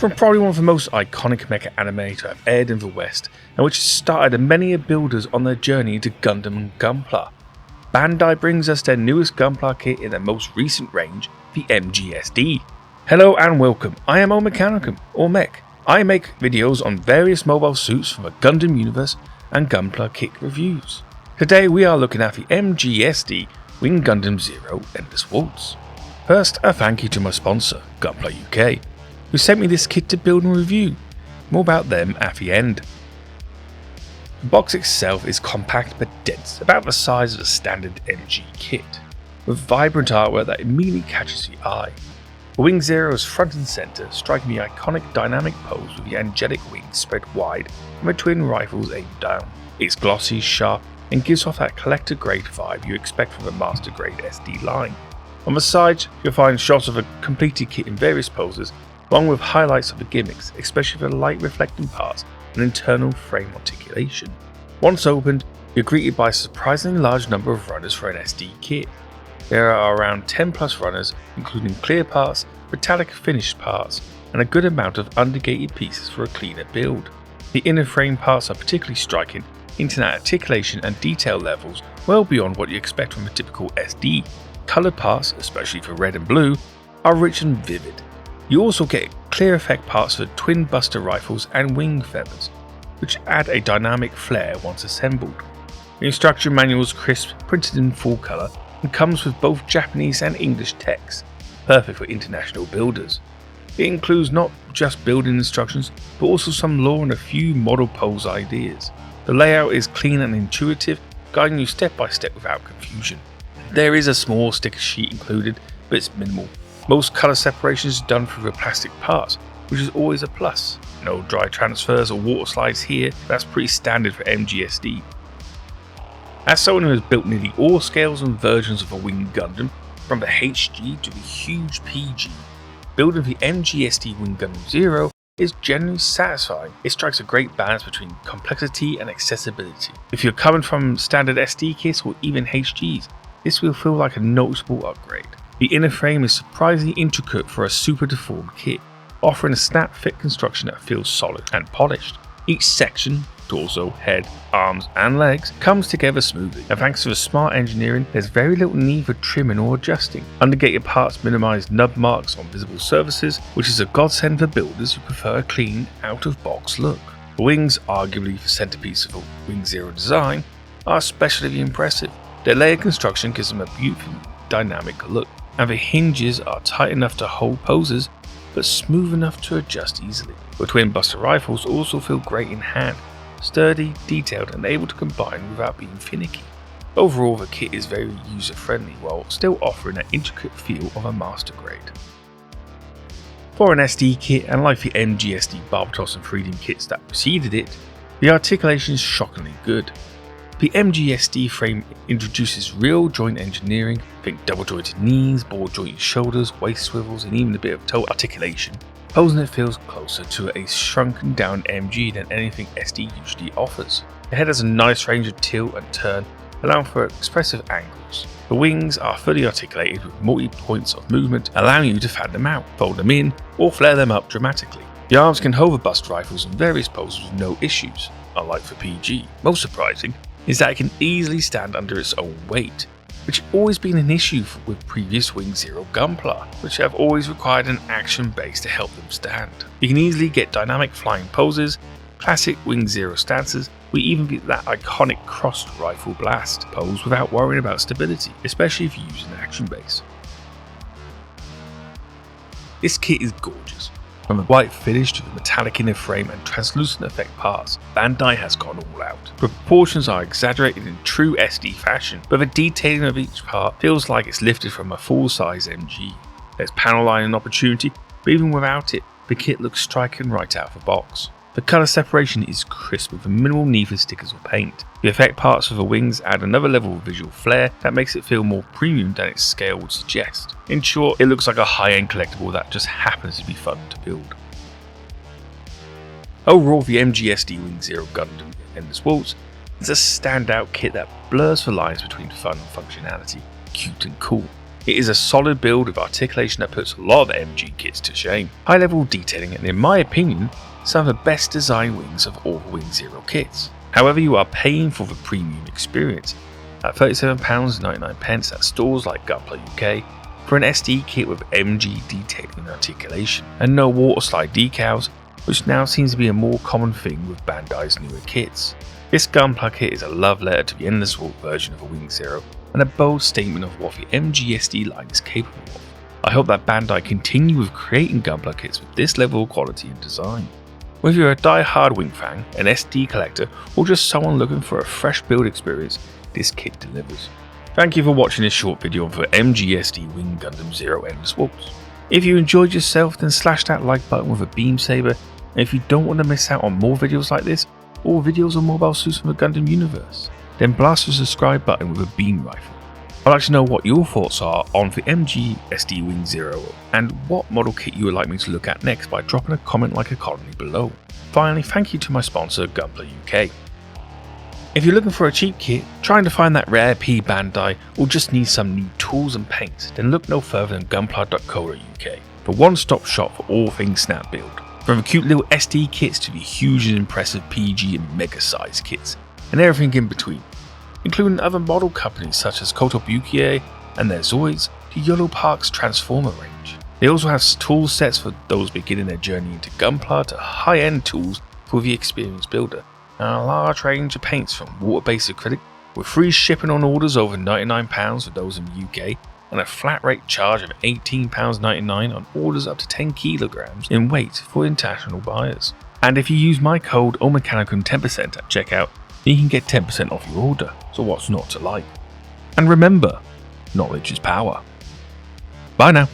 From probably one of the most iconic mecha anime to have aired in the West, and which started many builders on their journey to Gundam and Gunpla, Bandai brings us their newest Gunpla kit in their most recent range, the MGSD. Hello and welcome, I am Mechanicum, or Mech. I make videos on various mobile suits from the Gundam universe and Gunpla kit reviews. Today we are looking at the MGSD Wing Gundam Zero Endless Waltz. First, a thank you to my sponsor, Gunpla UK, who sent me this kit to build and review. More about them at the end. The box itself is compact but dense, about the size of a standard MG kit, with vibrant artwork that immediately catches the eye. The Wing Zero is front and centre, striking the iconic dynamic pose with the angelic wings spread wide and the twin rifles aimed down. It's glossy, sharp, and gives off that collector grade vibe you expect from a master grade SD line. On the sides, you'll find shots of a completed kit in various poses, along with highlights of the gimmicks, especially for the light reflecting parts and internal frame articulation. Once opened, you're greeted by a surprisingly large number of runners for an SD kit. There are around 10 plus runners, including clear parts, metallic finished parts, and a good amount of undergated pieces for a cleaner build. The inner frame parts are particularly striking, hinting at articulation and detail levels well beyond what you expect from a typical SD. Coloured parts, especially for red and blue, are rich and vivid. You also get clear effect parts for twin buster rifles and wing feathers, which add a dynamic flair once assembled. The instruction manual is crisp, printed in full colour, and comes with both Japanese and English text, perfect for international builders. It includes not just building instructions, but also some lore and a few model pose ideas. The layout is clean and intuitive, guiding you step by step without confusion. There is a small sticker sheet included, but it's minimal. Most colour separation is done through the plastic parts, which is always a plus. No dry transfers or water slides here, that's pretty standard for MGSD. As someone who has built nearly all scales and versions of a Wing Gundam, from the HG to the huge PG, building the MGSD Wing Gundam Zero is generally satisfying. It strikes a great balance between complexity and accessibility. If you're coming from standard SD kits or even HGs, this will feel like a noticeable upgrade. The inner frame is surprisingly intricate for a super deformed kit, offering a snap-fit construction that feels solid and polished. Each section, torso, head, arms and legs, comes together smoothly, and thanks to the smart engineering, there's very little need for trimming or adjusting. Undergated parts minimise nub marks on visible surfaces, which is a godsend for builders who prefer a clean, out-of-box look. The wings, arguably the centrepiece of the Wing Zero design, are especially impressive. Their layered construction gives them a beautiful, dynamic look, and the hinges are tight enough to hold poses, but smooth enough to adjust easily. The twin buster rifles also feel great in hand, sturdy, detailed, and able to combine without being finicky. Overall, the kit is very user-friendly while still offering an intricate feel of a master grade. For an SD kit, and like the MGSD Barbatos and Freedom kits that preceded it, the articulation is shockingly good. The MGSD frame introduces real joint engineering, think double jointed knees, ball jointed shoulders, waist swivels, and even a bit of toe articulation. Posing it feels closer to a shrunken down MG than anything SD usually offers. The head has a nice range of tilt and turn, allowing for expressive angles. The wings are fully articulated with multi points of movement, allowing you to fan them out, fold them in, or flare them up dramatically. The arms can hover bust rifles in various poses with no issues, unlike for PG. Most surprising is that it can easily stand under its own weight, which has always been an issue with previous Wing Zero Gunpla, which have always required an action base to help them stand. You can easily get dynamic flying poses, classic Wing Zero stances, or even get that iconic crossed rifle blast pose without worrying about stability, especially if you use an action base. This kit is gorgeous. From the white finish to the metallic inner frame and translucent effect parts, Bandai has gone all out. The proportions are exaggerated in true SD fashion, but the detailing of each part feels like it's lifted from a full-size MG. There's panel lining opportunity, but even without it, the kit looks striking right out of the box. The colour separation is crisp with a minimal need for stickers or paint. The effect parts of the wings add another level of visual flair that makes it feel more premium than its scale would suggest. In short, it looks like a high-end collectible that just happens to be fun to build. Overall, the MGSD Wing Zero Gundam Endless Waltz is a standout kit that blurs the lines between fun and functionality, cute and cool. It is a solid build with articulation that puts a lot of MG kits to shame. High level detailing and in my opinion, some of the best design wings of all Wing Zero kits. However, you are paying for the premium experience at £37.99 at stores like Gunpla UK for an SD kit with MG detailing and articulation, and no waterslide decals, which now seems to be a more common thing with Bandai's newer kits. This Gunpla kit is a love letter to the endless walk version of a Wing Zero and a bold statement of what the MGSD line is capable of. I hope that Bandai continue with creating Gunpla kits with this level of quality and design. Whether you're a die-hard Wing fan, an SD collector, or just someone looking for a fresh build experience, this kit delivers. Thank you for watching this short video for MGSD Wing Gundam Zero Endless Walks. If you enjoyed yourself, then slash that like button with a beam saber, and if you don't want to miss out on more videos like this, or videos on mobile suits from the Gundam universe, then blast the subscribe button with a beam rifle. I'd like to know what your thoughts are on the MGSD Wing Zero and what model kit you would like me to look at next by dropping a comment like a colony below. Finally, thank you to my sponsor Gunpla UK. If you're looking for a cheap kit, trying to find that rare P Bandai, or just need some new tools and paints, then look no further than gunpla.co.uk, the one-stop shop for all things snap build. From the cute little SD kits to the huge and impressive PG and mega size kits, and everything in between, including other model companies such as Kotobukiya and their Zoids to Yellow Park's Transformer range. They also have tool sets for those beginning their journey into Gunpla to high-end tools for the experienced builder, and a large range of paints from water-based acrylic with free shipping on orders over £99 for those in the UK and a flat rate charge of £18.99 on orders up to 10 kilograms in weight for international buyers. And if you use my code OMechanicum 10% at checkout, then you can get 10% off your order, so what's not to like? And remember, knowledge is power. Bye now.